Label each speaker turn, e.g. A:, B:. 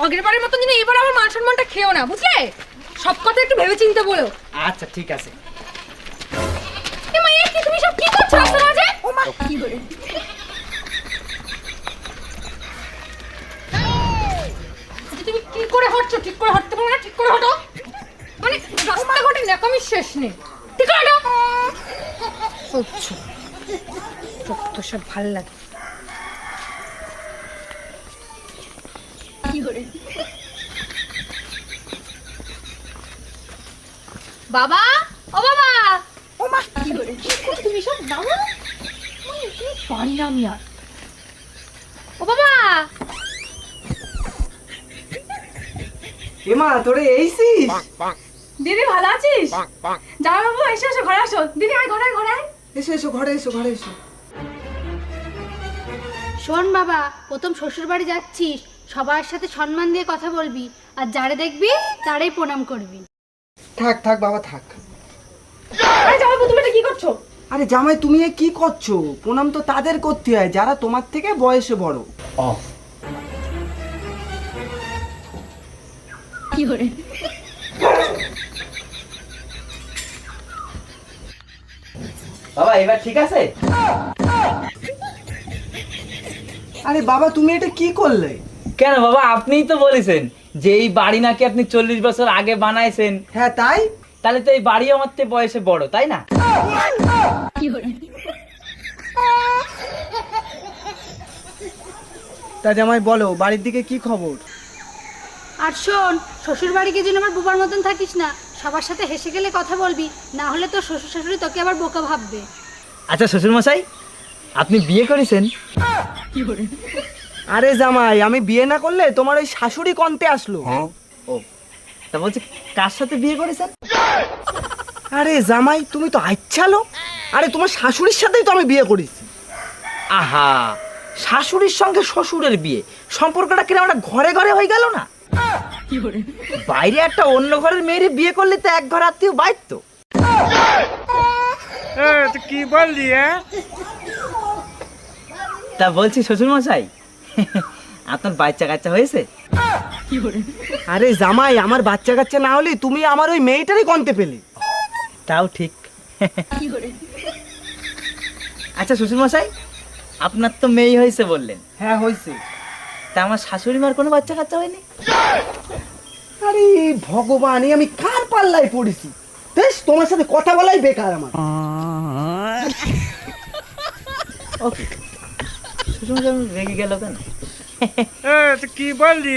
A: আগের বারের মতন যদি এবার আমার মান সম্মানটা খেও না, বুঝলে? সব কথা একটু ভেবে চিন্তে বলো।
B: আচ্ছা ঠিক আছে।
A: এ মা, এ কি তুমি সব কি করছো রাস্তা মাঝে? ও মা, কি করে? তুমি কি করে হাঁটছো? ঠিক করে হাঁটতে পারো না? ঠিক করে হাঁটো। মানে রাস্তাঘাটে ন্যাকামির শেষ নেই। ঠিক করে হাঁটো। বুঝছো, তো সব ভাল লাগে। কি করে? বাবা, ও বাবা, ও মা, কি করে? কি করে তুমি সব দাও? তুমি পারি না আমি আর। ও বাবা,
B: এমা তোরে এইছিস?
A: দিদি ভালো আছিস? জামা বাবু এসো এসো ঘরে আসো। দিদি আয় ঘরে, ঘরে আয়।
B: এসো এসো ঘরে এসো, ঘরে এসো।
C: শোন বাবা, প্রথম শ্বশুর বাড়ি যাচ্ছিস, সবার সাথে সম্মান দিয়ে কথা বলবি, আর যারে দেখবি তারই প্রণাম করবি।
B: থাক থাক বাবা থাক।
A: আরে জামা বাবু, তুমি এটা কি করছো?
B: আরে জামাই তুমি এ কি করছো? প্রণাম তো তাদের করতে হয় যারা তোমার থেকে বয়সে বড়।
A: কি করে?
D: বাবা এবার ঠিক আছে?
B: আরে বাবা তুমি এটা কি করলে?
D: কেন বাবা, আপনিই তো বলেছেন যে এই বাড়ি নাকি আপনি 40 বছর আগে বানাইছেন।
B: হ্যাঁ তাই?
D: তাহলে তো এই বাড়ি আমার থেকে বয়সে বড়, তাই না?
A: কি করে?
B: তা জামাই বলো বাড়ির দিকে কি খবর?
C: আর শোন, শ্বশুর বাড়ি গিয়ে যেন আমার বোবার মতন থাকিস না, সবার সাথে হেসে গেলে কথা বলবি, না হলে তো শ্বশুর শাশুড়ি তোকে আবার বোকা ভাববে।
D: আচ্ছা শ্বশুর মশাই, আপনি বিয়ে করেছেন?
B: আরে জামাই আমি বিয়ে না করলে তোমার ওই শাশুড়ি কন্তে আসলো।
D: ও, তা বলছি কার সাথে বিয়ে করেছেন?
B: আরে জামাই তুমি তো আচ্ছালো। আরে তোমার শাশুড়ির সাথেই তো আমি বিয়ে করেছি।
D: আহা, শাশুড়ির সঙ্গে শ্বশুরের বিয়ে, সম্পর্কটা কিরকম একটা ঘরে ঘরে হয়ে গেল না? বাইরে একটা অন্য ঘরের মেয়ের বিয়ে করলে তো এক ঘর আত্মীয় বাইর তো।
B: কি বললি?
D: তা বলছি শ্বশুর মশাই, আপনার বাচ্চা কাচ্চা হয়েছে?
B: আরে জামাই আমার বাচ্চা কাচ্চা না হলে তুমি আমার ওই মেয়েটারই কন্তে পেলে।
D: তাও ঠিক। আচ্ছা শ্বশুর মশাই, আপনার তো মেয়ে হয়েছে বললেন,
B: হ্যাঁ হয়েছে।
D: তা আমার শাশুড়ি মার কোনো বাচ্চা কাচ্চা হয়নি?
B: আরে ভগবান, আমি কার পাল্লায় পড়েছি? বেশ তোমার সাথে কথা বলাই বেকার আমার।
D: ওকে, শ্বশুর মশাই রেগে গেল কেন?
B: কি বললি?